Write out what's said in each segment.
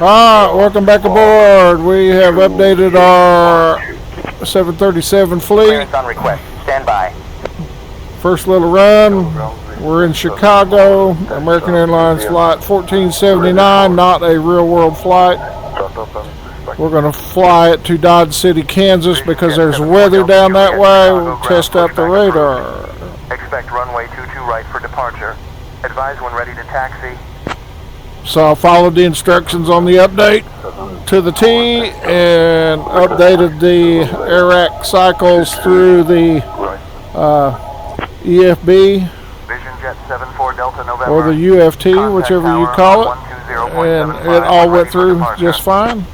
Welcome back aboard. We have updated our 737 fleet. Clearance on request. Stand by. First little run. We're in Chicago. American Airlines flight 1479, not a real world flight. We're going to fly it to Dodge City, Kansas because there's weather down that way. We'll test out the radar. Expect runway 22 right for departure. Advise when ready to taxi. So I followed the instructions on the update to the T and updated the AIRAC cycles through the EFB or the UFT, whichever you call it, and it all went through just fine.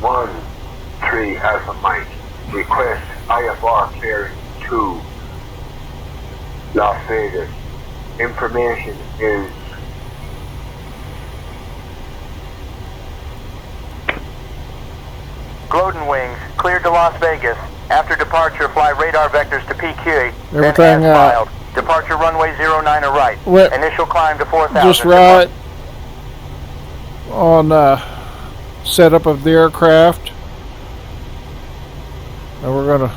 13 Alpha Mike, request IFR clearance to Las Vegas. Information is Glowden Wings, cleared to Las Vegas. After departure, fly radar vectors to PQ. Everything filed. Departure runway 09 or right. Initial climb to 4,000. Just right on setup of the aircraft. And we're going to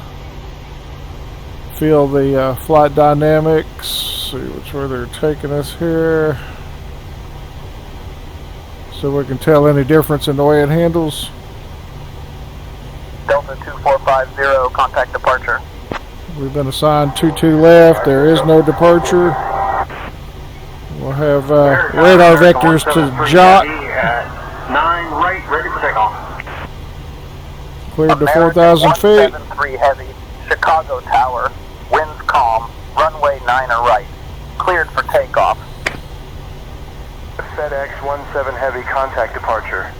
feel the flight dynamics. See which way they're taking us here. So we can tell any difference in the way it handles. Delta 2450, contact departure. We've been assigned 22 left. There is no departure. We'll have radar vectors to JOT. 9 right, ready for takeoff. Cleared to 4,000 feet. 173 heavy, Chicago Tower, winds calm, runway 9 or right. Cleared for takeoff. FedEx 17 heavy, contact departure.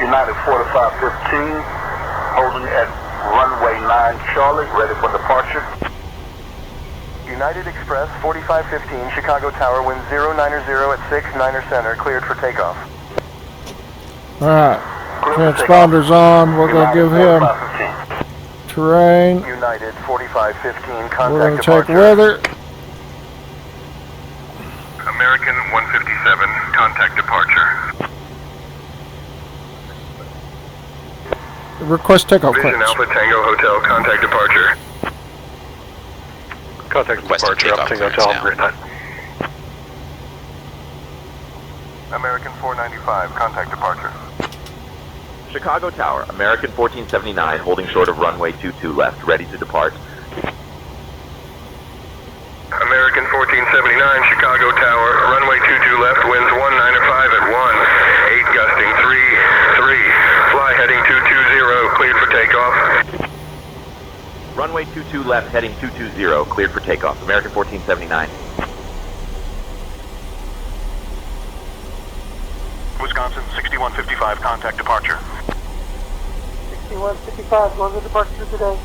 United 4515, holding at runway 9 Charlotte, ready for departure. United Express 4515, Chicago Tower, wind 090 at 6, 9er center, cleared for takeoff. Alright, transponder's on. We're going to give him terrain. United 4515, contact We're going to departure. take weather. American 157, contact departure. Request takeoff Vision clearance. Alpha Tango Hotel, contact departure. Contact departure, Alpha Tango Hotel, great night. American 495, contact departure. Chicago Tower, American 1479, holding short of runway 22 left, ready to depart. American 1479, Chicago Tower, runway 22 left, winds 195 at 1, 8 gusting, 3, fly heading 220, cleared for takeoff. Runway 22 left, heading 220, cleared for takeoff. American 1479. Wisconsin 6155, contact departure. 6155, London departure today.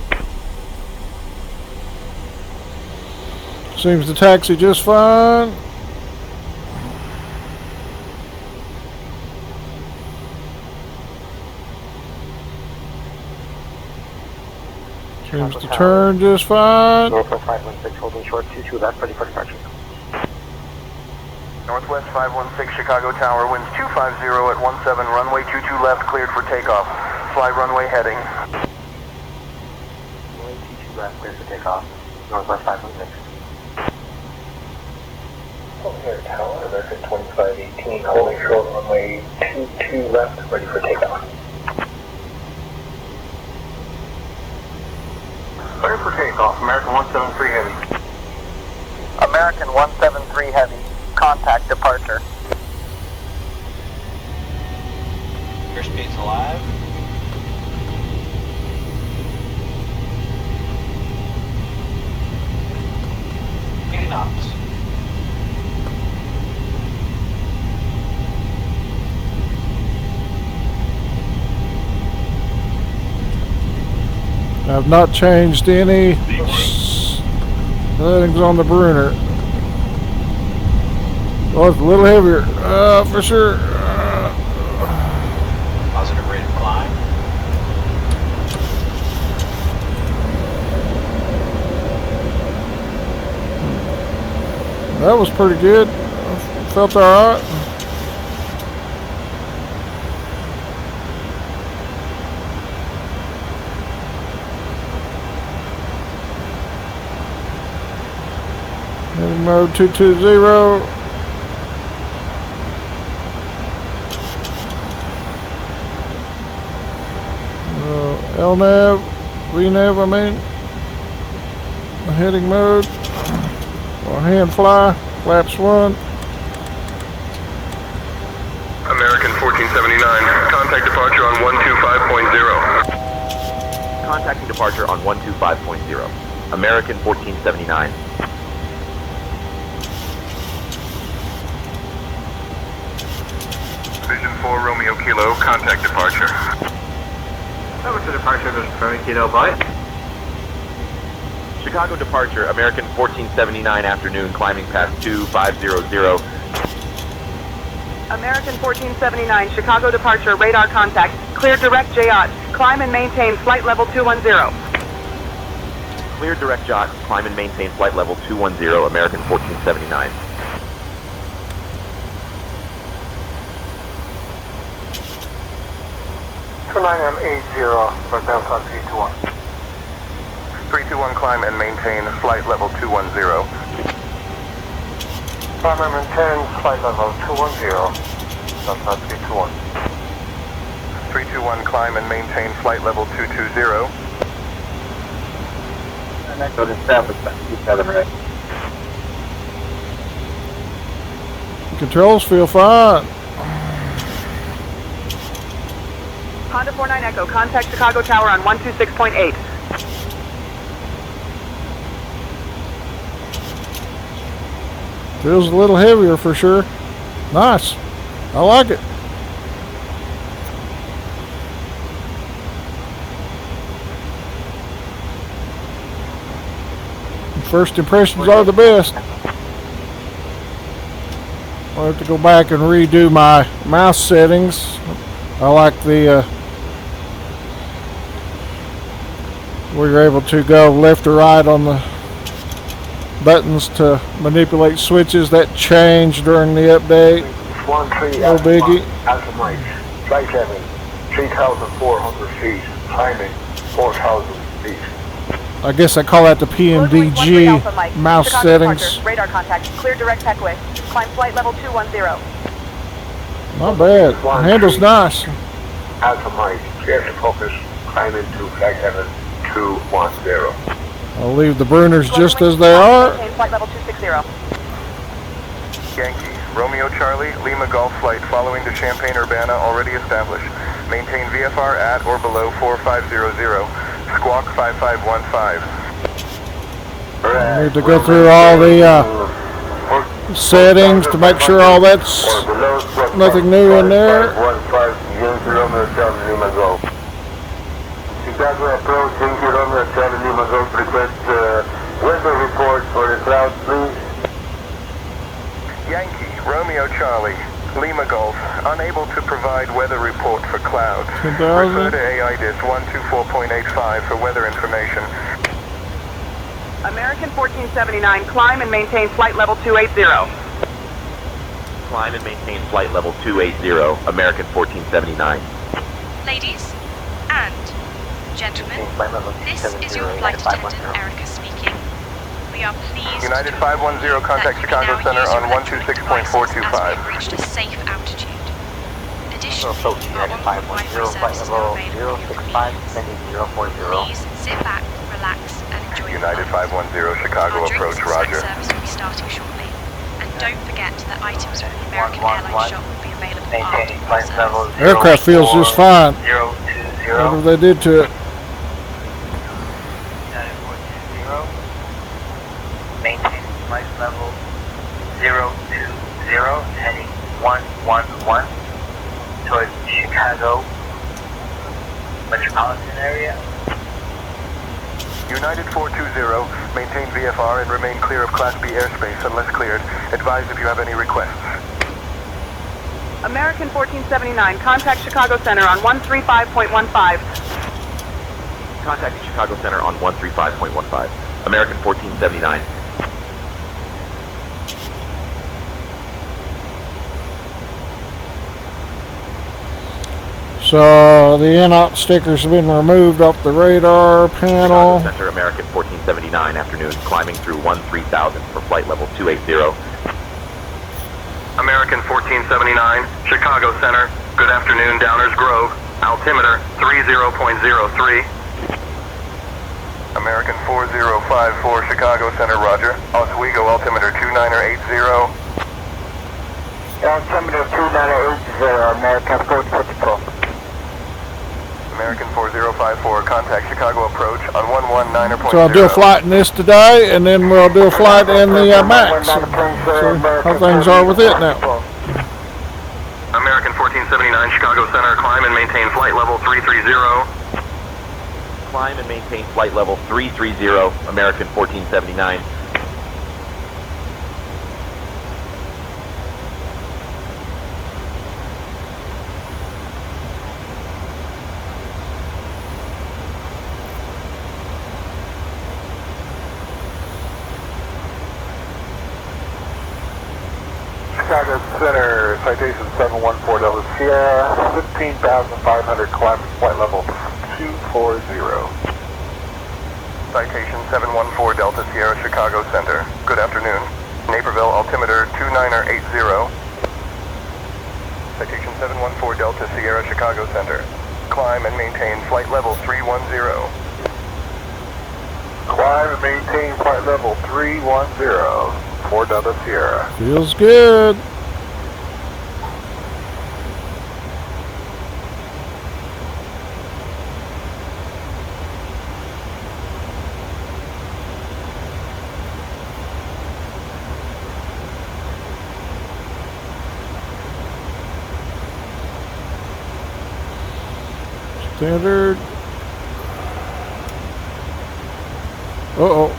Seems to taxi just fine. Seems to turn just fine. Northwest 516, holding short, 22 left, ready for departure. Northwest 516, Chicago Tower, winds 250 at 17, runway 22 left, cleared for takeoff. Fly runway heading. Runway 22 left, cleared for takeoff. Northwest 516. Here Tower, American 2518, holding short runway 22 left, ready for takeoff. Clear for takeoff, American 173 Heavy. American 173 Heavy, contact departure. Airspace alive. Getting knots. I've not changed any settings on the Bruner. Oh, it's a little heavier, for sure. Positive rate of climb. That was pretty good. Felt alright. Heading mode 220. LNAV, VNAV, I mean. Heading mode. Hand fly, flaps 1. American 1479, contact departure on 125.0. Contacting departure on 125.0. American 1479. Vision 4 Romeo Kilo, contact departure. Over to departure, Vision 4 Kilo, bye. Chicago departure, American 1479 afternoon, climbing past 2500. American 1479, Chicago departure, radar contact. Clear direct JOT. Climb and maintain flight level 210. Clear direct JOT, climb and maintain flight level 210, American 1479. I'm 80 for Delta 321. 321, climb and maintain flight level 210. Climb and maintain flight level 210. Delta 321. 321, climb and maintain flight level 220. And then go to establish that. Keep that right. Controls feel fine. Honda 49 Echo, contact Chicago Tower on 126.8. Feels a little heavier for sure. Nice. I like it. First impressions are the best. I'll have to go back and redo my mouse settings. I like the where you're able to go left or right on the buttons to manipulate switches. That changed during the update. 13 No biggie. Alpha Mike, flight level 3,400 feet, climbing 4,000 feet. I guess I call that the PMDG mouse Chicago settings. departure, radar contact. Clear direct Peckway. Climb flight level 210. Not bad. The handle's nice. Alpha Mike, clear to focus, climb into flight level 210. I'll leave the Bruners just as they are. Maintain flight level 260. Yankee, Romeo Charlie, Lima Golf flight following to Champaign-Urbana already established. Maintain VFR at or below 4500. Squawk 5515. I need to go through all the settings to make sure all that's nothing new in there. Chicago approach, Romeo Charlie, Lima Golf, request weather report for the clouds, please. Yankee, Romeo Charlie, Lima Golf, unable to provide weather report for clouds. 10,000. Refer to AIDIS 124.85 for weather information. American 1479, climb and maintain flight level 280. Climb and maintain flight level 280, American 1479. Ladies and gentlemen, this is your flight attendant, Erica speaking. We are pleased United to 510, contact that Chicago you may now Center use on your electronic devices as 126.425. we have reached a safe altitude. Additionally, Approach our United on-board 510, Wi-Fi flight services level are available for your 065, convenience. sending 040. Please sit back, relax, and enjoy the United flight. 510, Chicago Our approach, drinks and roger. snack service will be starting shortly. And don't forget that items from the American Airlines shop will be available Maintaining after flight level service. Aircraft feels just fine. 020. Whatever they did to it. United 420. Maintain flight level 020, heading 111 towards Chicago metropolitan area. United 420, maintain VFR and remain clear of Class B airspace unless cleared. Advise if you have any requests. American 1479, contact Chicago Center on 135.15. Contacting Chicago Center on 135.15, American 1479. So the NOP stickers have been removed off the radar panel. Chicago Center, American 1479, afternoon, climbing through 13,000 for flight level 280. American 1479, Chicago Center, good afternoon, Downers Grove, altimeter 30.03. American 4054, Chicago Center, roger. Oswego, altimeter 2980. Altimeter 2980, American 454. American 4054, contact Chicago approach on 119.0. So I'll do a flight in this today, and then we'll do a flight in the MAX. See how things are with it now. American 1479, Chicago Center, climb and maintain flight level 330. Climb and maintain flight level 330, American 1479. Chicago Center, citation 714 Delta Sierra, 15,500 climbing flight level 240. Citation 714 Delta Sierra, Chicago Center. Good afternoon. Naperville, altimeter 2980. Citation 714 Delta Sierra, Chicago Center. Climb and maintain flight level 310. Climb and maintain flight level 310. 4 Delta Sierra. Feels good. Standard. Uh-oh.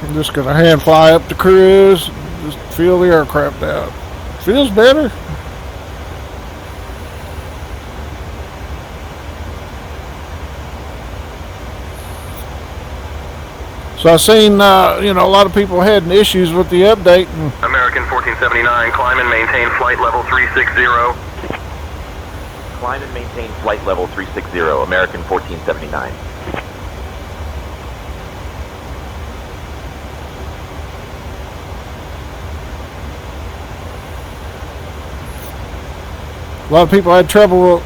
I'm just gonna hand fly up the cruise, just feel the aircraft out. Feels better. So I've seen, a lot of people had issues with the update. And American 1479, climb and maintain flight level 360. Climb and maintain flight level 360, American 1479. a lot of people had trouble with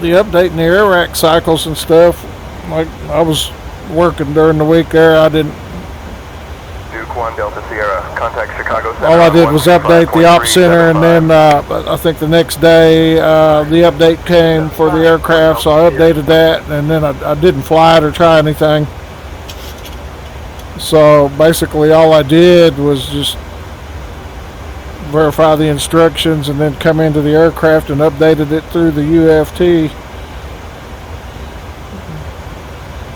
the updating the air rack cycles and stuff. Like I was working during the week there, I didn't. Duke 1 Delta Sierra, contact Chicago Center. All I did was update the op center, and then I think the next day the update came for the aircraft, so I updated that, and then I didn't fly it or try anything. So basically all I did was just verify the instructions and then come into the aircraft and updated it through the UFT.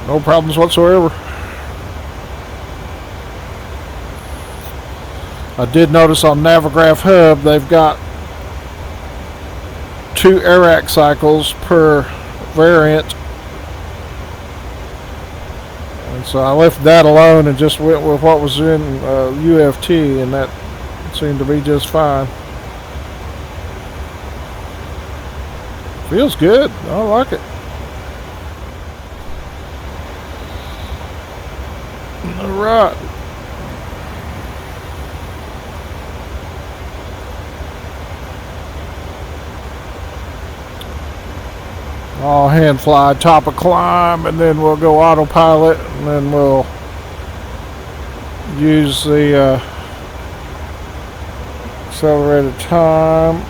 No problems whatsoever. I did notice on Navigraph Hub they've got 2 AIRAC cycles per variant. And so I left that alone and just went with what was in UFT, and that seemed to be just fine. Feels good. I like it. All right. I'll hand fly top of climb, and then we'll go autopilot, and then we'll use the accelerated time.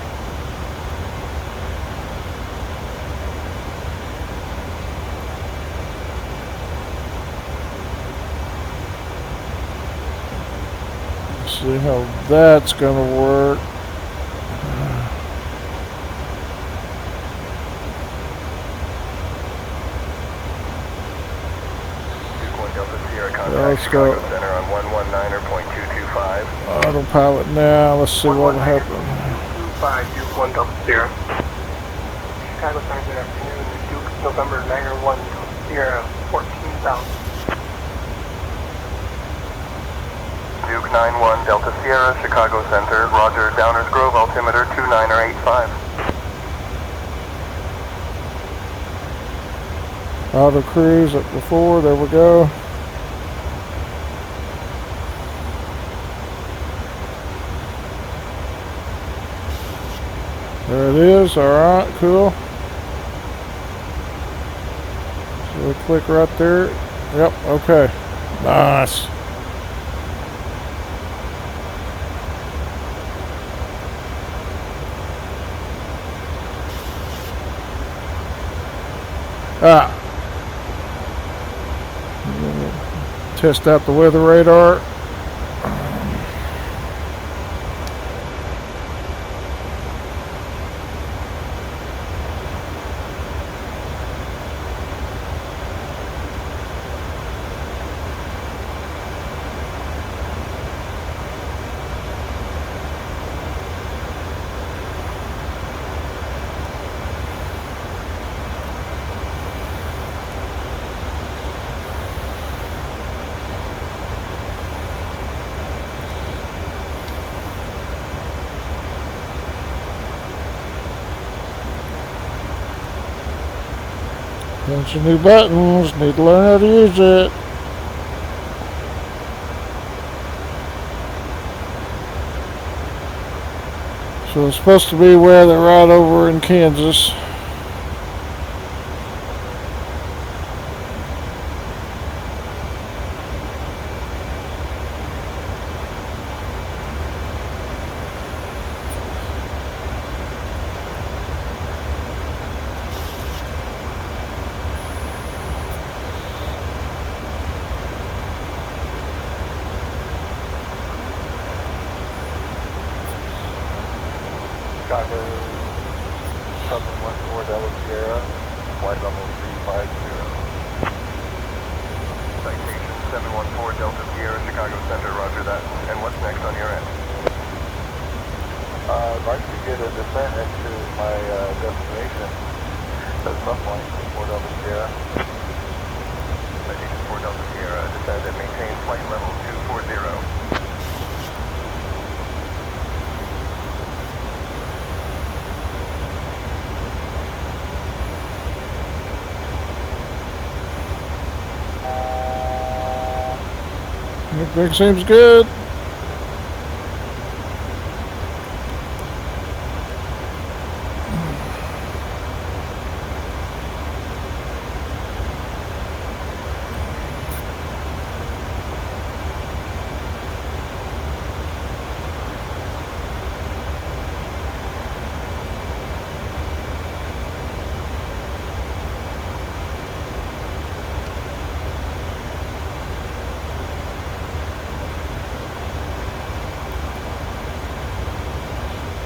see how that's gonna work. Let's go Center on 119.225. autopilot now. Let's see what happened. 25, Duke 1 Delta Sierra. Chicago Center, good afternoon. Duke November 901 Sierra, 14,000. Duke 91 Delta Sierra, Chicago Center, Roger, Downers Grove, altimeter 2985. Auto cruise up before, there we go. There it is, alright, cool. So we click right there. Yep, okay. Nice. Test out the weather radar. Bunch of new buttons, need to learn how to use it. So it's supposed to be where they're right over in Kansas. Chicago 714 Delta Sierra, flight level 350. Citation 714 Delta Sierra, Chicago Center, roger that. And what's next on your end? I'd like to get a descent into my destination. That's Sunlight, 4 Delta Sierra. Citation 4 Delta Sierra, descend and maintain flight level 240. Everything seems good.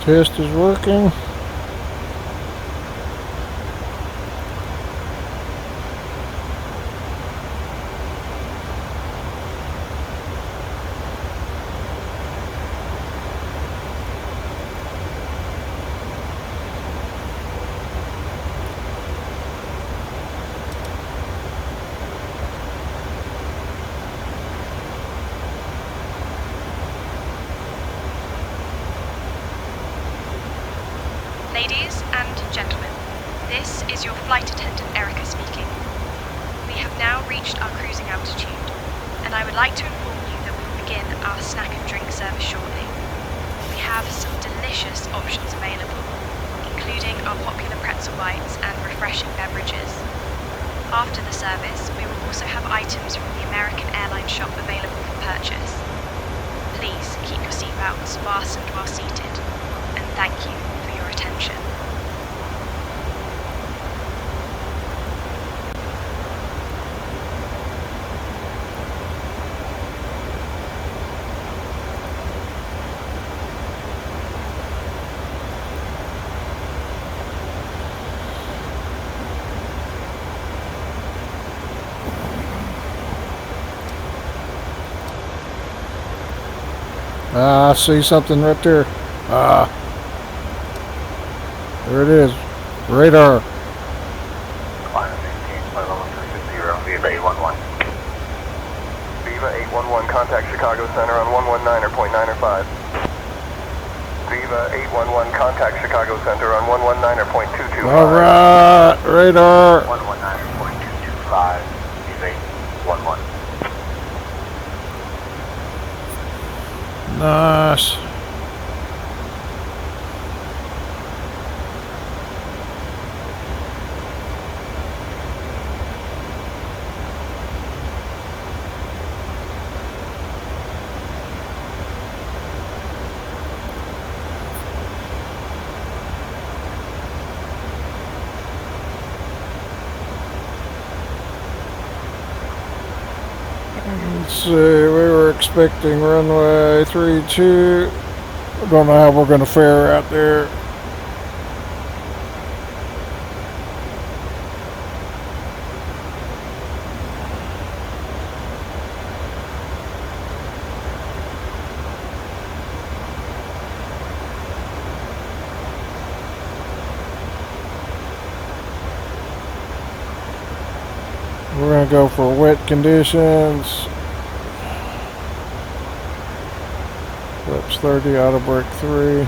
Test is working. Ladies and gentlemen, this is your flight attendant Erica speaking. We have now reached our cruising altitude, and I would like to inform you that we will begin our snack and drink service shortly. We have some delicious options available, including our popular pretzel bites and refreshing beverages. After the service, we will also have items from the American Airlines shop available for purchase. Please keep your seatbelts fastened while seated, and thank you for your attention. I see something right there. There it is. Radar. Climb and maintain flight level 360, Viva 811. Viva 811, contact Chicago Center on 119 or .9 or 5. Viva 811, contact Chicago Center on 119 or .225. Alright, radar. 119 or .225, Viva 811. Nice. Let's see, we were expecting runway 32. I don't know how we're going to fare out there. We're going to go for wet conditions. Flips 30, auto brake 3.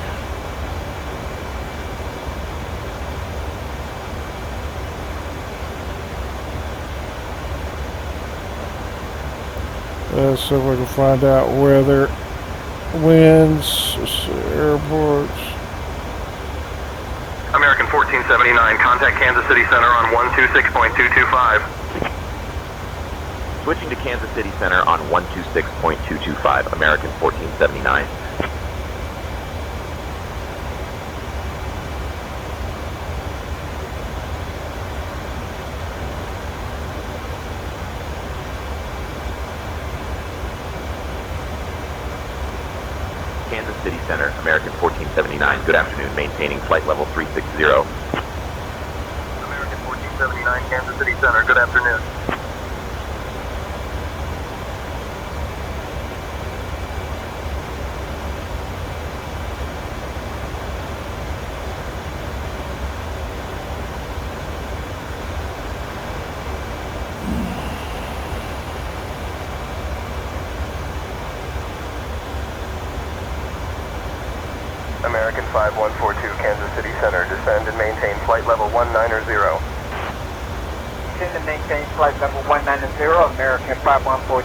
So we can find out weather, winds, airports. American 1479, contact Kansas City Center on 126.225. Switching to Kansas City Center on 126.225, American 1479. Kansas City Center, American 1479. Good afternoon, maintaining flight level 360. American 1479, Kansas City Center, good afternoon. American 5142, Kansas City Center, descend and maintain flight level 190. Descend and maintain flight level 190, American 5142.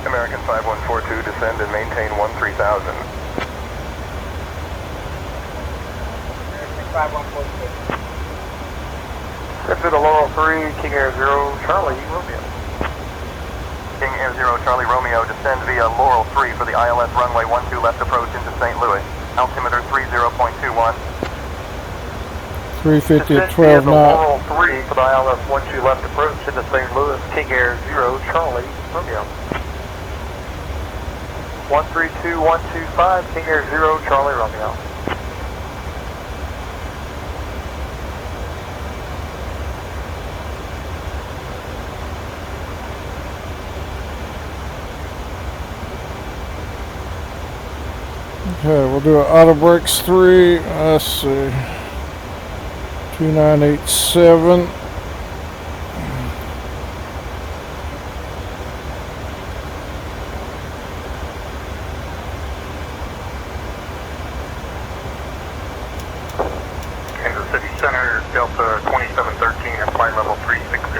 American 5142, descend and maintain 13,000. American 5142. Set to the Laurel 3, King Air 0, Charlie Romeo. King Air 0, Charlie Romeo, descend via Laurel 3 for the ILS runway 12 left approach into St. Louis. Altimeter 30.21. 350 at 12 knots. Laurel 3 for the ILS 12 left approach into St. Louis. King Air 0, Charlie Romeo. 132125, King Air 0, Charlie Romeo. Okay, we'll do an auto brakes 3. Let's see. 2987. Kansas City Center, Delta 2713 at flight level 360.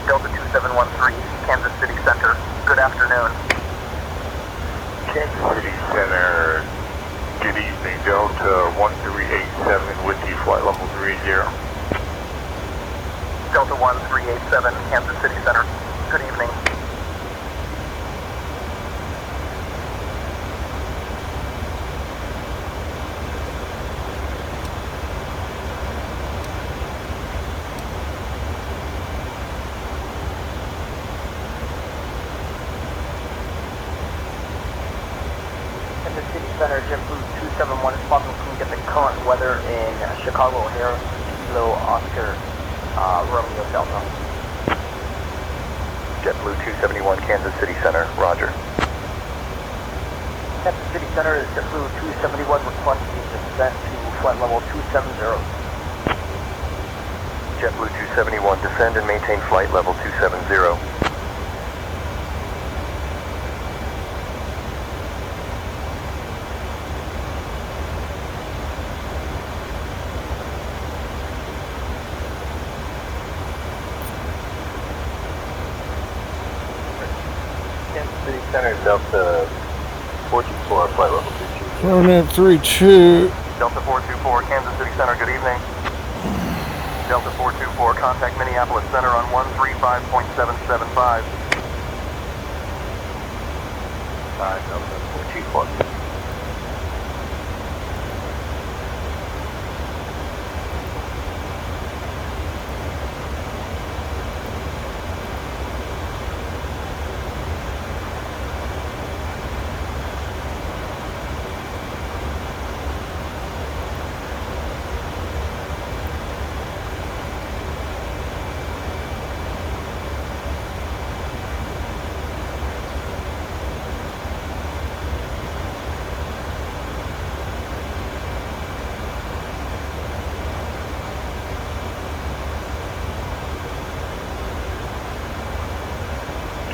Delta 2713, Kansas City Center, good afternoon. Kansas City Center, good evening, Delta 1387 with you, flight level 30. Delta 1387, Kansas City Center, good evening. Kansas City Center, JetBlue 271, is possible can we get the current weather in Chicago O'Hare, Kilo Oscar, Romeo Delta. JetBlue 271, Kansas City Center, roger. Kansas City Center is JetBlue 271 requesting descent to flight level 270. JetBlue 271, descend and maintain flight level 270. Kansas City Center, Delta 424, flight level 220. Running 32. Delta 424, Kansas City Center, good evening. Delta 424, contact Minneapolis Center on 135.775. 5 Delta 424.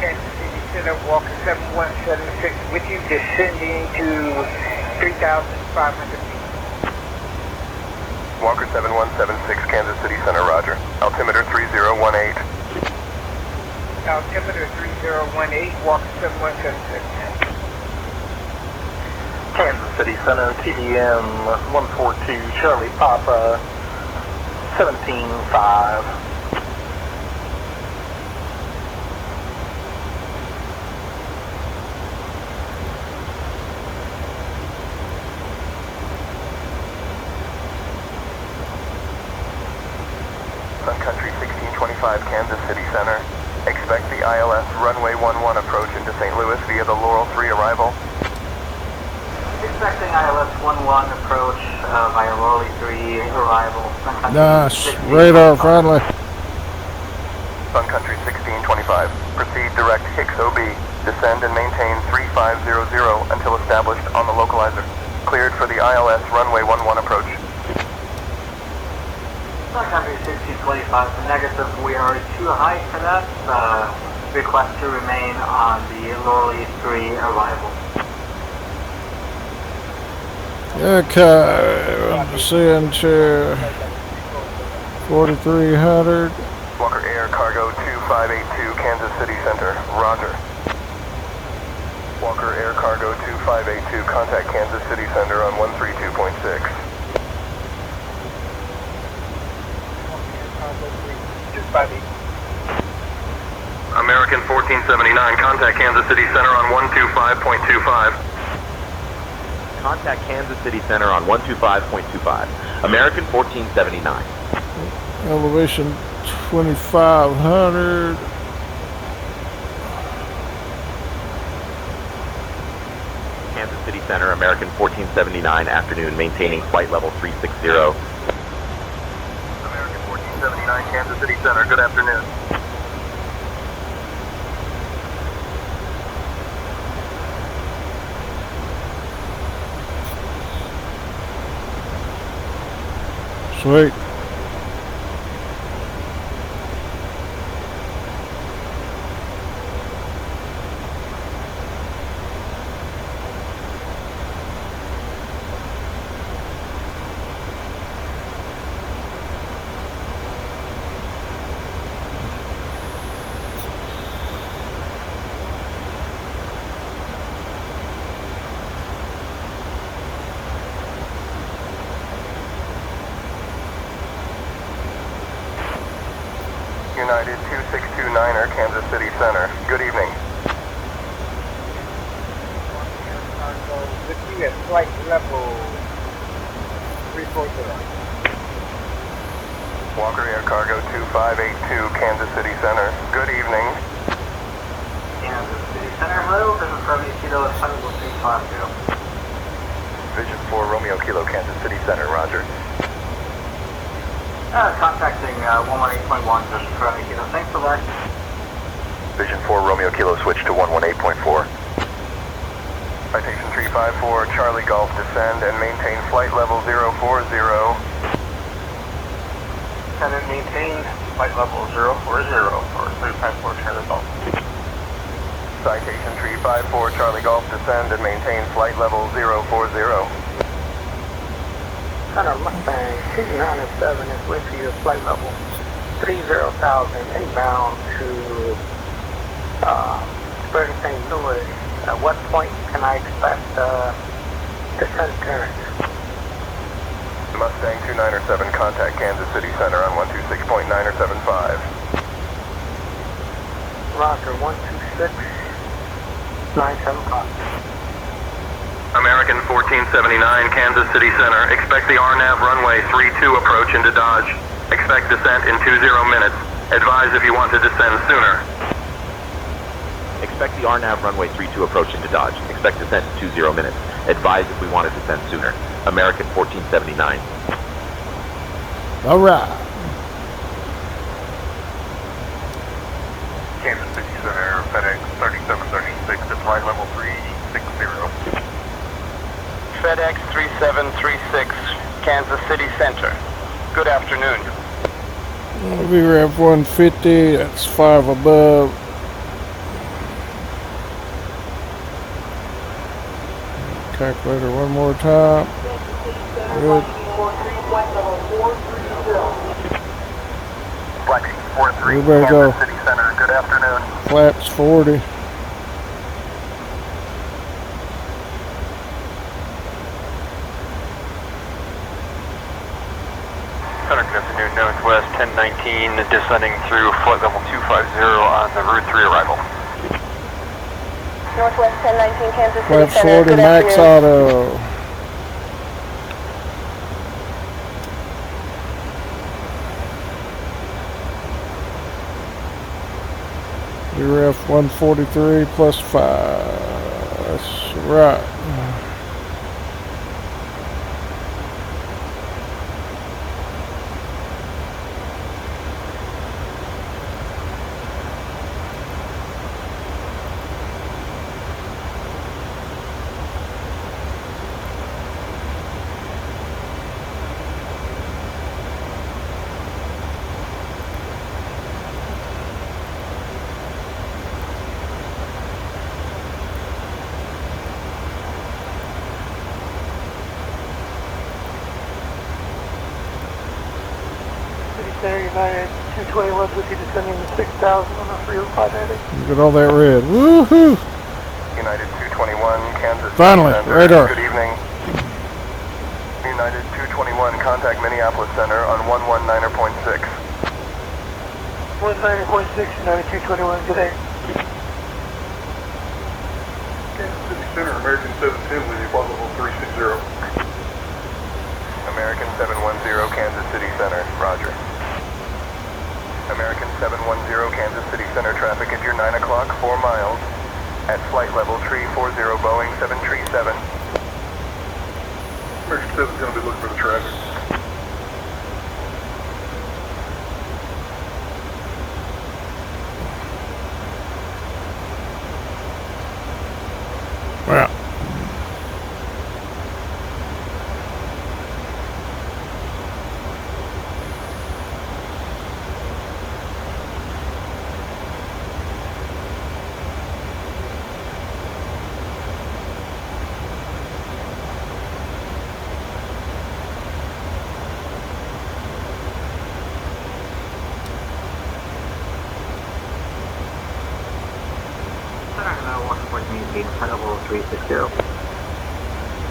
Kansas City Center, Walker 7176 with you, descending to 3,500 feet. Walker 7176, Kansas City Center, roger. Altimeter 3018. Altimeter 3018, Walker 7176. Kansas City Center, TDM 142, Charlie Papa 175. Sun Country 1625, Kansas City Center. Expect the ILS runway 11 approach into St. Louis via the Laurel 3 arrival. Expecting ILS 11 approach via Laurel 3 arrival. Nice. Radar friendly. Sun Country 1625. Proceed direct Hicks OB. Descend and maintain 3500 until established on the localizer. Cleared for the ILS runway 11 approach. Sun Country 1625, negative. We are too high for that. Request to remain on the Laurel 3 arrival. Okay, I'm descending to 4300. Walker Air Cargo 2582, Kansas City Center, roger. Walker Air Cargo 2582, contact Kansas City Center on 132.6. American 1479, contact Kansas City Center on 125.25. Contact Kansas City Center on 125.25. American 1479. Elevation 2500. Kansas City Center, American 1479, afternoon, maintaining flight level 360. American 1479, Kansas City Center, good afternoon. Sweet. United 2629er, Kansas City Center. Good evening. With you at flight level 340. Walker Air Cargo 2582, Kansas City Center. Good evening. Kansas City Center, hello. This is Romeo Kilo at flight level 350. Vision 4 Romeo Kilo, Kansas City Center, roger. Contacting 118.1, just for Romeo Kilo. Thanks for that. Vision 4 Romeo Kilo, switch to 118.4. Citation 354, Charlie Golf, descend and maintain flight level 040. And then maintain flight level 040 for 354 Charlie Golf. Citation 354, Charlie Golf, descend and maintain flight level 040. Center Mustang 297 is with you, flight level 30,000, inbound to Spring St. Louis. At what point can I expect descent clearance? Mustang 2907, contact Kansas City Center on 126.9 or 75. Roger, 126.975. American 1479, Kansas City Center. Expect the RNAV runway 32 approach into Dodge. Expect descent in 20 minutes. Advise if you want to descend sooner. Expect the RNAV runway 32 approach into Dodge. Expect descent in 20 minutes. Advise if we want to descend sooner. American 1479. All right. Kansas City Center, FedEx 3736, at flight level 360. FedEx 3736, Kansas City Center. Good afternoon. VRAF 150, that's 5 above. Calculator one more time. Good. Flexi 43, We better go. Kansas City Center, good afternoon. Flaps 40. Center, good afternoon. Northwest 1019, descending through flight level 250 on the Route 3 arrival. Northwest 1019, Kansas City Flaps Center. 40, Good Max afternoon. Auto. VRF 143 plus 5. That's right. Center United 221 with you descending to 6,000 on the 30580. Look at all that red. Woohoo! United 221, Kansas City Finally, Center. radar. Good evening. United 221, contact Minneapolis Center on 119.6. 19.6, United 221, good day. Kansas City Center, American 710 with you, flight level 360. American 710, Kansas City Center, roger. American 710, Kansas City Center, traffic at your 9 o'clock, 4 miles, at flight level 340, Boeing 737. American 7's going to be looking for the traffic. Well.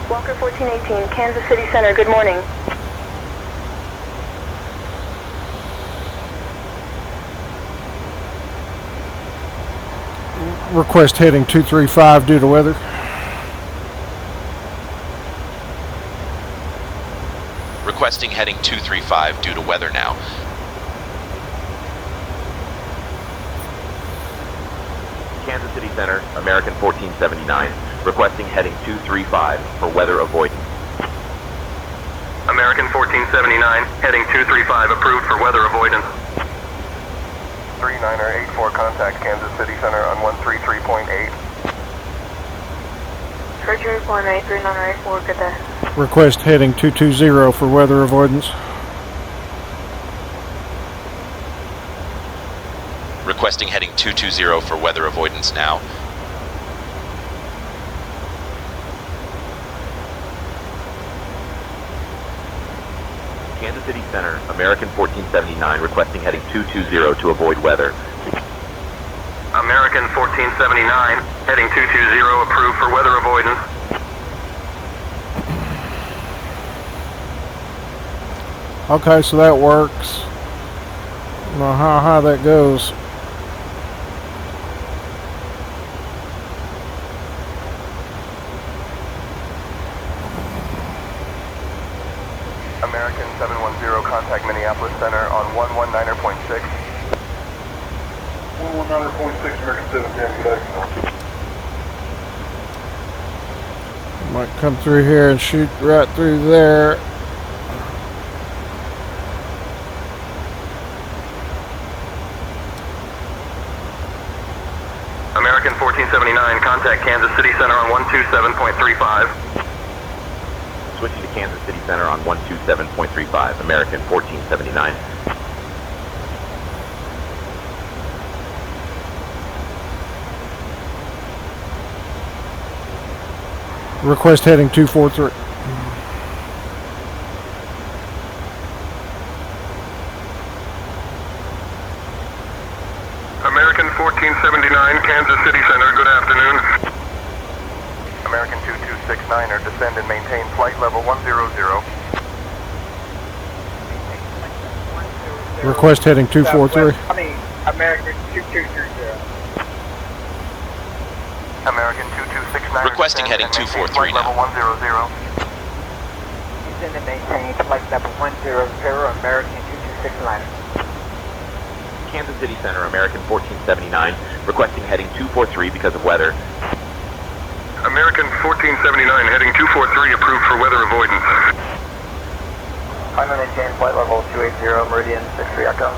Walker 1418, Kansas City Center, good morning. Request heading 235 due to weather. Requesting heading 235 due to weather now. Kansas City Center, American 1479, requesting heading 235 for weather avoidance. American 1479, heading 235, approved for weather avoidance. 39er 84, contact Kansas City Center on 133.8. Approaching reform 83984, good day. Request heading 220 for weather avoidance. Requesting heading 220 for weather avoidance now. Kansas City Center, American 1479, requesting heading 220 to avoid weather. American 1479, heading 220, approved for weather avoidance. Okay, so that works. I don't know how high that goes. American 710, contact Minneapolis Center on 119.6. 119.6, American 710, good day. Might come through here and shoot right through there. American 1479, contact Kansas City Center on 127.35. Switching to Kansas City Center on 127.35, American 1479. Request heading 243. American 1479, Kansas City Center, good afternoon. American 2269er, descend and maintain flight level 100. Request heading 243. American 2230. American 2269. Requesting heading 243 now. Level 100. Descend and maintain flight level 100, American 2269. Kansas City Center, American 1479, requesting heading 243 because of weather. American 1479, heading 243, approved for weather avoidance. Climb and maintain flight level 280, Meridian 63 Echo.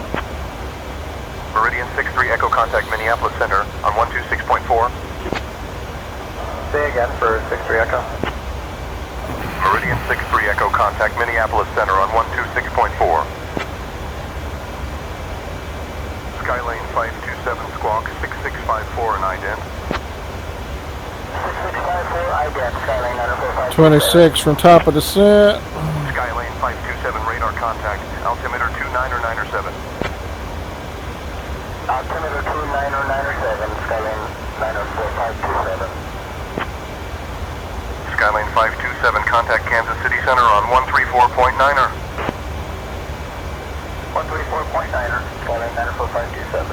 Meridian 63 Echo, contact Minneapolis Center on 126.4. Say again for 63 Echo. Meridian 63 Echo, contact Minneapolis Center on 126.4. Skylane 527 Squawk 6654 and ident. 6654, ident, Skylane 945. 26 from top of descent. Skylane 527 radar contact, altimeter 29 or 9 or 7. Altimeter 29 or 9 or 7, Skylane 904527. Skylane 527, contact Kansas City Center on 134.9er. 134.9er, Skylane 94527.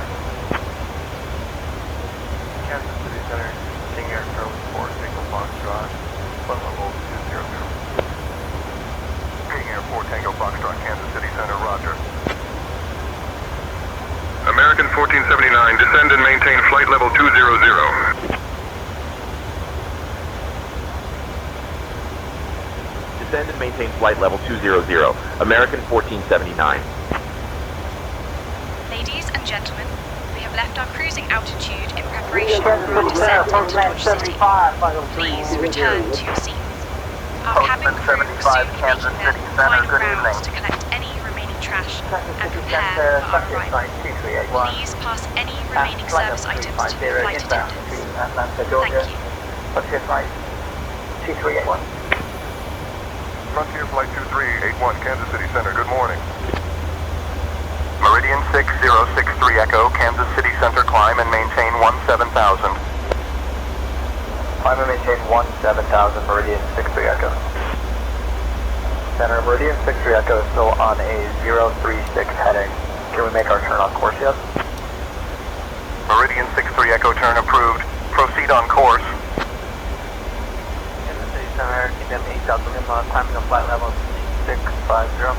Kansas City Center, King Air Charlie 4, Tango Foxtrot, flight level 200. King Air 4, Tango Foxtrot, Kansas City Center, roger. American 1479, descend and maintain flight level 200. Descend and maintain flight level 200, American 1479. Ladies and gentlemen, we have left our cruising altitude in preparation for a descent into Dodge City. Please return to your seats. Our cabin crew will soon be making their final rounds to collect any remaining trash and prepare for our arrival. Please pass any remaining service items to the flight attendants. Thank you. What's your flight? 2381. Frontier Flight 2381, Kansas City Center, good morning. Meridian 6063 Echo, Kansas City Center, climb and maintain 17,000. Climb and maintain 17,000, Meridian 63 Echo. Center, Meridian 63 Echo is still on a 036 heading. Can we make our turn on course yet? Meridian 63 Echo, turn approved. Proceed on course. Kansas City Center, TBM 8 Delta Lima, timing of flight level 650.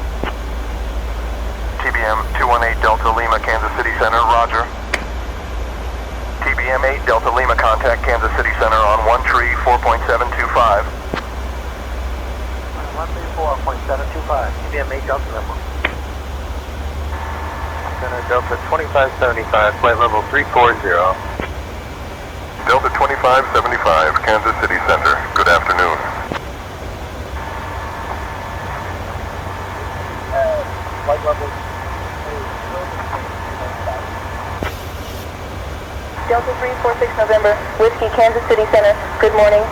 TBM 218 Delta Lima, Kansas City Center, roger. TBM 8 Delta Lima, contact Kansas City Center on 134.725. 134.725, TBM 8 Delta Lima. Center Delta 2575, flight level 340. Delta 2575, Kansas City Center. Good afternoon. Flight level Delta 346 November, Whiskey, Kansas City Center. Good morning.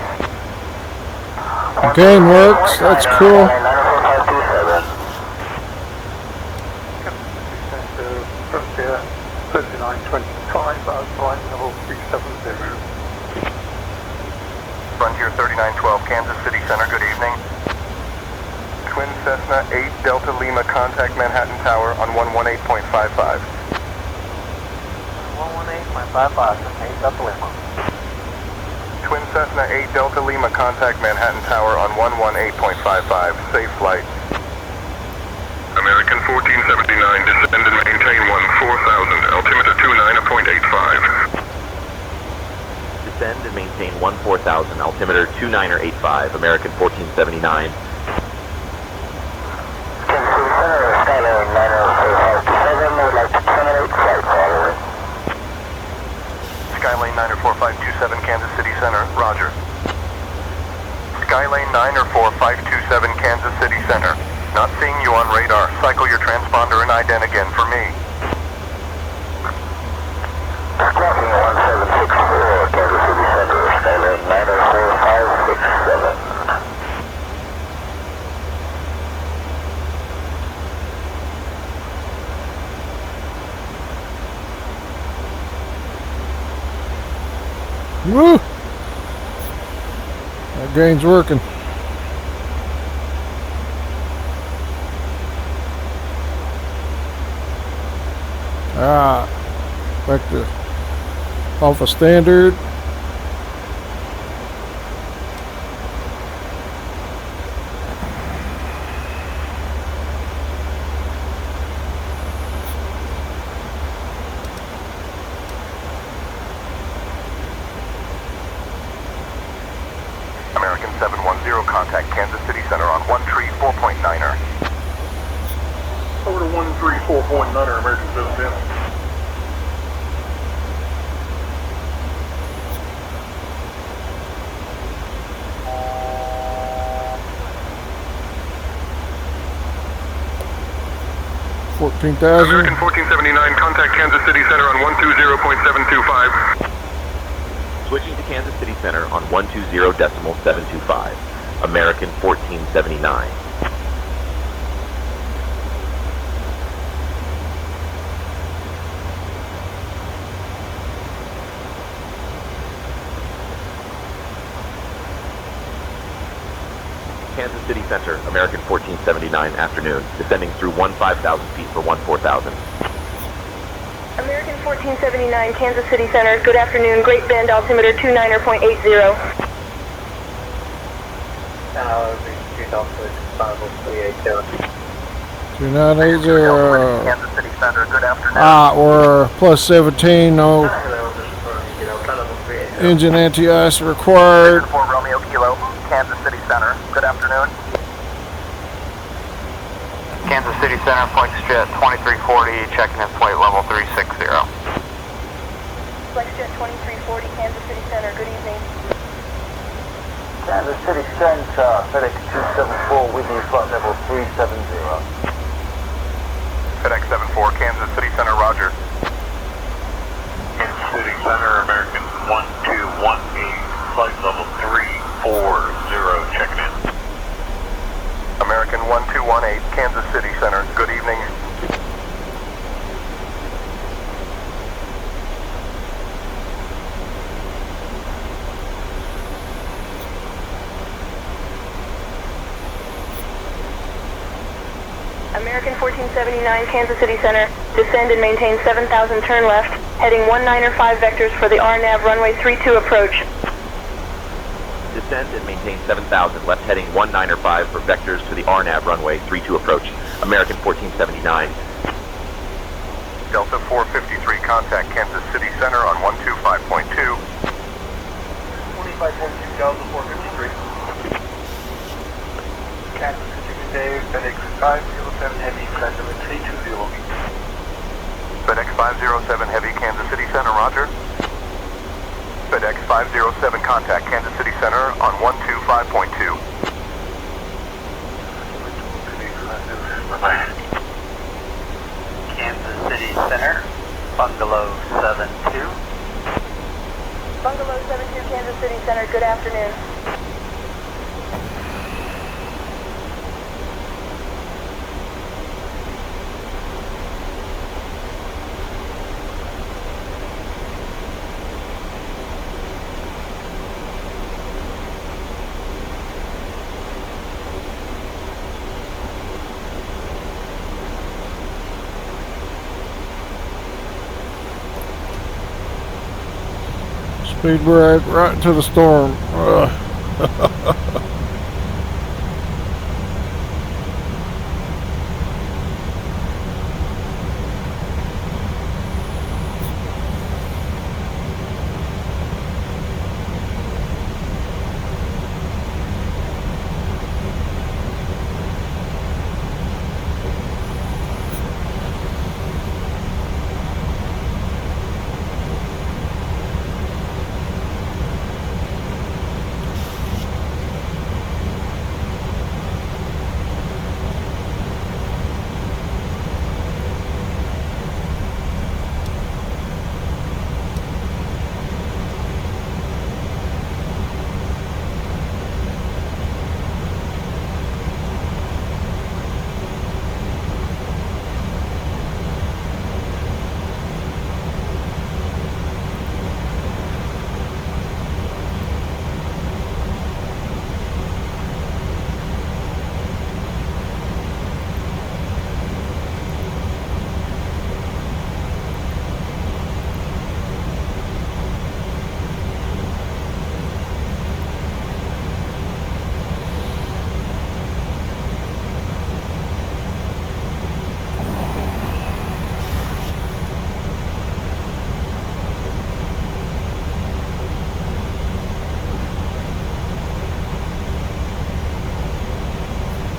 Gain works. That's cool. Frontier 3925, flight level 370. Frontier 3912, Kansas City Center. Good evening. Twin Cessna 8 Delta Lima, contact Manhattan Tower on 118.55. 118.55, 8 Delta Lima. Twin Cessna 8 Delta Lima, contact Manhattan Tower on 118.55. Safe flight. American 1479, descend and maintain 14,000, altimeter 29.85. Descend and maintain 14,000, altimeter 2985, American 1479. Skylane 9 or 4527, Kansas City Center, roger. Skylane 9 or 4527, Kansas City Center. Not seeing you on radar. Cycle your transponder and ident again for me. Tracking 1764, Kansas City Center, Skylane 904567. Woo! That gain's working. Back to Alpha Standard. American 710, contact Kansas City Center on 134.9er. Over to 134.9, American 710. American 1479, contact Kansas City Center on 120.725. Switching to Kansas City Center on 120.725, American 1479. Kansas City Center, American 1479, afternoon, descending through 15,000 feet for 14,000. American 1479, Kansas City Center. Good afternoon. Great Bend, altimeter 29.80. 2980. Kansas City Center, good afternoon. We're plus 17. No engine anti-ice required. 4 Romeo Kilo, Kansas City Center, good afternoon. Kansas City Center, FlexJet 2340, checking in flight level 360. FlexJet 2340, Kansas City Center. Good evening. Kansas City Center, FedEx 274 with you, flight level 370. FedEx 74, Kansas City Center, roger. Kansas City Center, American 1218, flight level 340, checking in. American 1218, Kansas City Center, good evening. American 1479, Kansas City Center. Descend and maintain 7,000, turn left. Heading 195 vectors for the RNAV runway 32 approach. Descend and maintain 7,000, left heading 195 for vectors to the RNAV runway 32 approach, American 1479. Delta 453, contact Kansas City Center on 125.2. 25.2, Delta 453. Kansas City Dave, FedEx 507 Heavy, flight level 320. FedEx 507 Heavy, Kansas City Center, roger. FedEx 507 contact Kansas City Center on 125.2. Kansas City Center, Bungalow 72. Bungalow 72, Kansas City Center, good afternoon. Speed brake right into the storm. Ugh.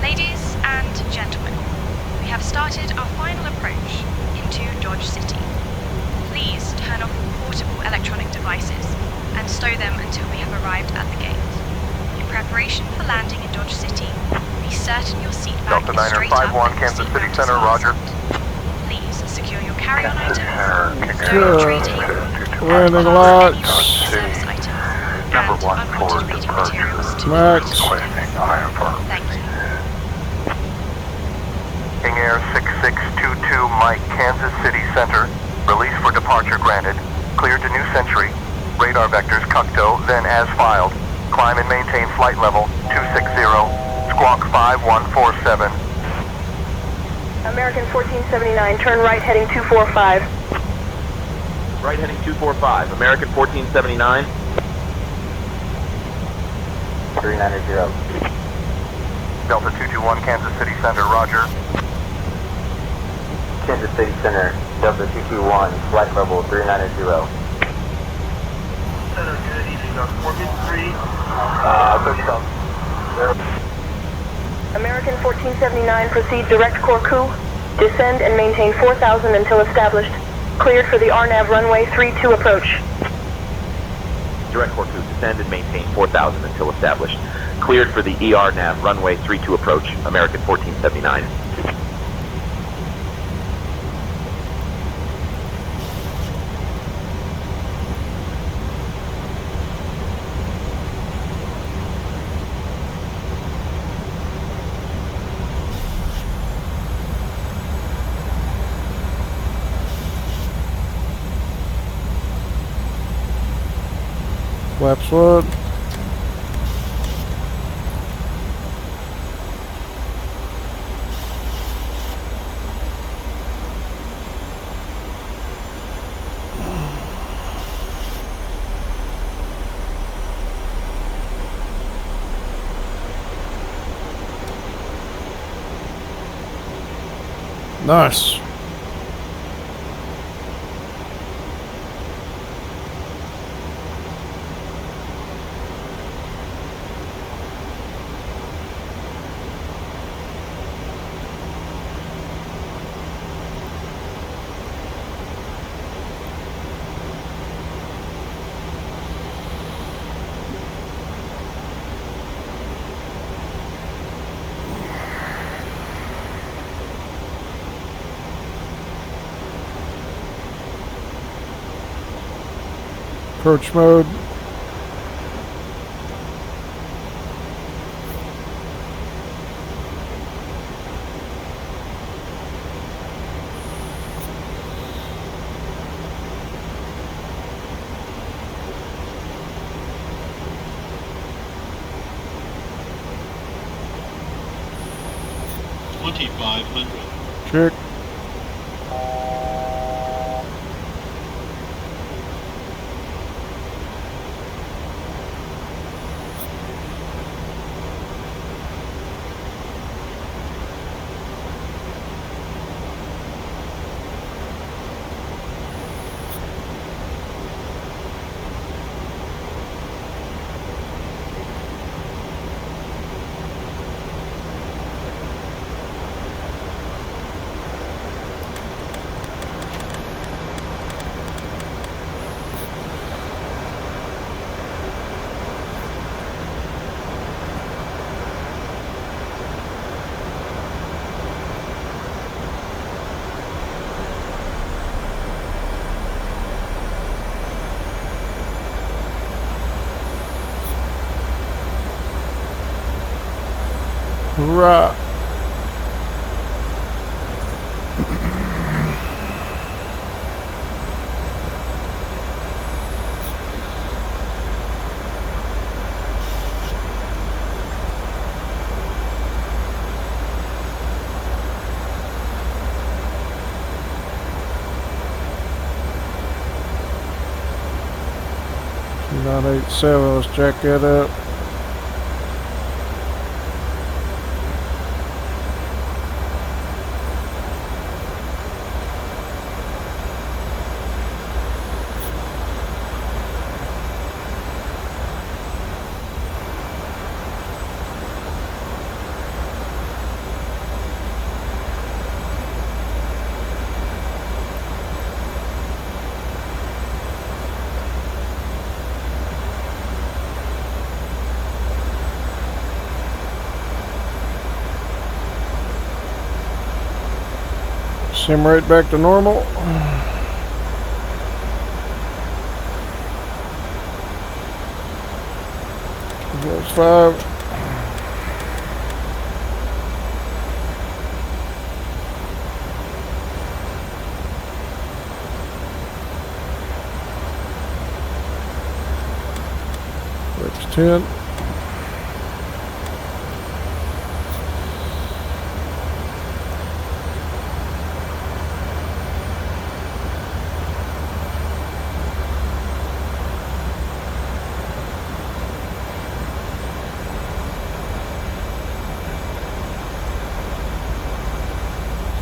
Ladies and gentlemen, we have started our final approach into Dodge City. Please turn off all portable electronic devices and stow them until we have arrived at the gate. In preparation for landing in Dodge City, be certain your seat back Delta is straight 951 up and your Kansas seat City belt is Center, roger. fastened. Please secure your carry-on items, stow your tray table, Landing and lights. service items, Number and one for unwanted reading departure. materials to Max. Requesting IFR. Thank you. King Air 6622 Mike, Kansas City Center. Release for departure granted. Cleared to New Century. Radar vectors Cuckto, then as filed. Climb and maintain flight level 260. Squawk 5147. American 1479, turn right heading 245. Right heading 245, American 1479. 390. Delta 221 Kansas City Center, roger. Kansas City Center, Delta 221, flight level 390. Center, good evening. Corbin 3. American 1479, proceed direct Corku. Descend and maintain 4,000 until established. Cleared for the RNAV runway 32 approach. Direct Corku, descend and maintain 4,000 until established. Cleared for the ER nav runway 32 approach, American 1479. Flaps wood. Nice. Approach mode. Check. Right. .87, let's jack that up. Sim rate back to normal. That's 5. That's 10.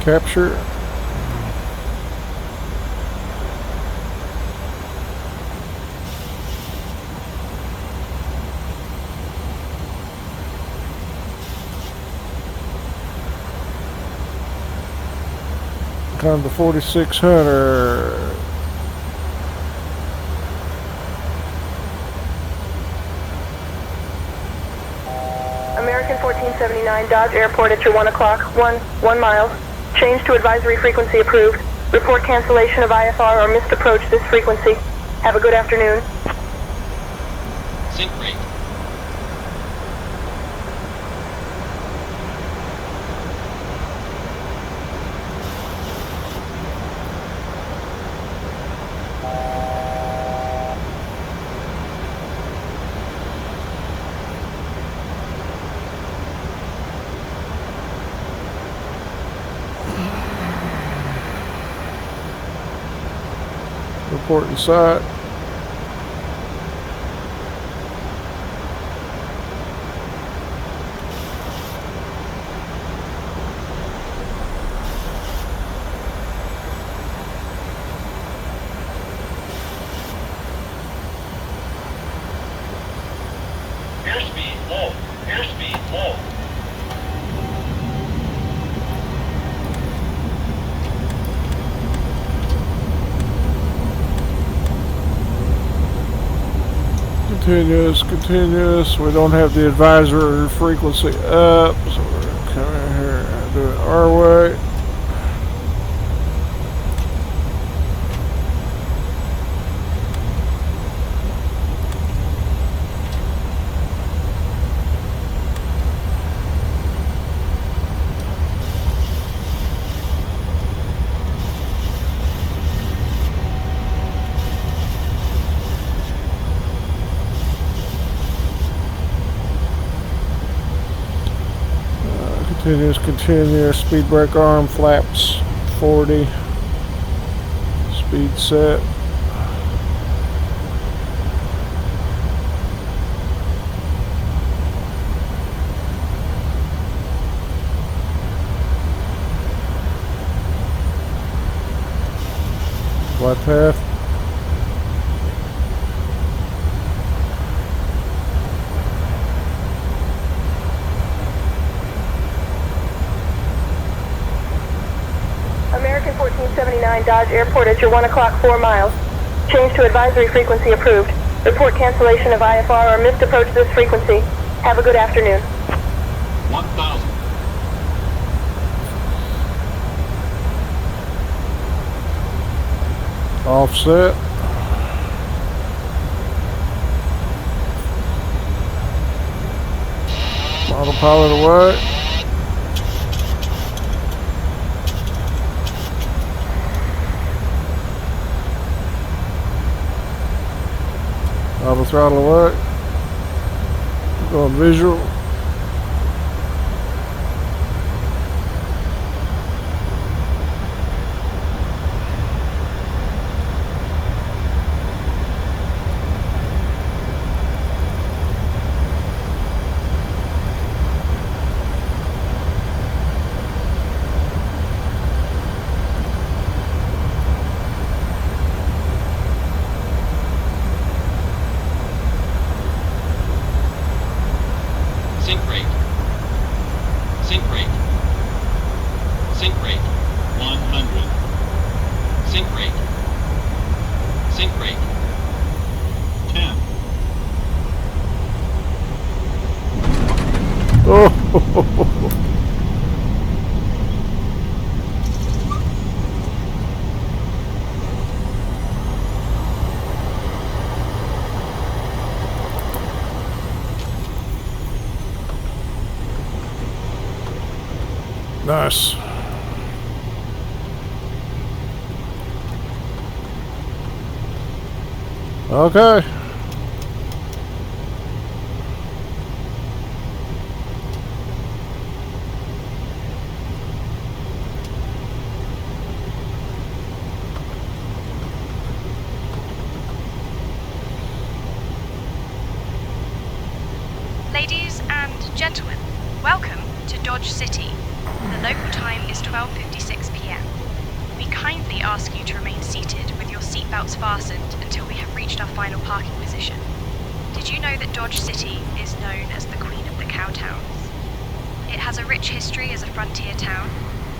Capture. Come to 4600. American 1479, Dodge Airport at your 1 o'clock, 1 mile. Change to advisory frequency approved. Report cancellation of IFR or missed approach this frequency. Have a good afternoon. Sync rate. Report inside. Airspeed low. Airspeed low. Continuous. We don't have the advisory frequency up, so we're gonna come in here and do it our way. Continuous, speed brake arm, flaps 40, speed set. Flight path. American 1479 Dodge Airport at your 1 o'clock 4 miles. Change to advisory frequency approved. Report cancellation of IFR or missed approach this frequency. Have a good afternoon. 1,000. Offset. Autopilot away. Auto throttle away. Going visual. Sync rate. Sync rate. Sync rate. 100. Sync rate. Sync rate. 10. Oh. Nice. Okay. Ladies and gentlemen, welcome to Dodge City. The local time is 12:56 p.m. We kindly ask you to remain seated with your seatbelts fastened until we have reached our final parking position. Did you know that Dodge City is known as the Queen of the Cowtowns? It has a rich history as a frontier town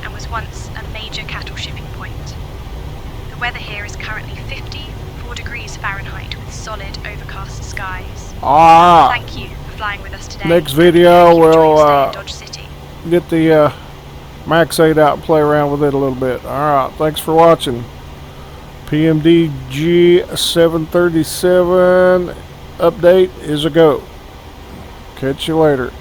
and was once a major cattle shipping point. The weather here is currently 54 degrees Fahrenheit with solid overcast skies. Thank you for flying with us today. Next video Enjoy your we'll stay in Dodge City. get the Max 8 out and play around with it a little bit. Alright, thanks for watching. PMDG 737 update is a go. Catch you later.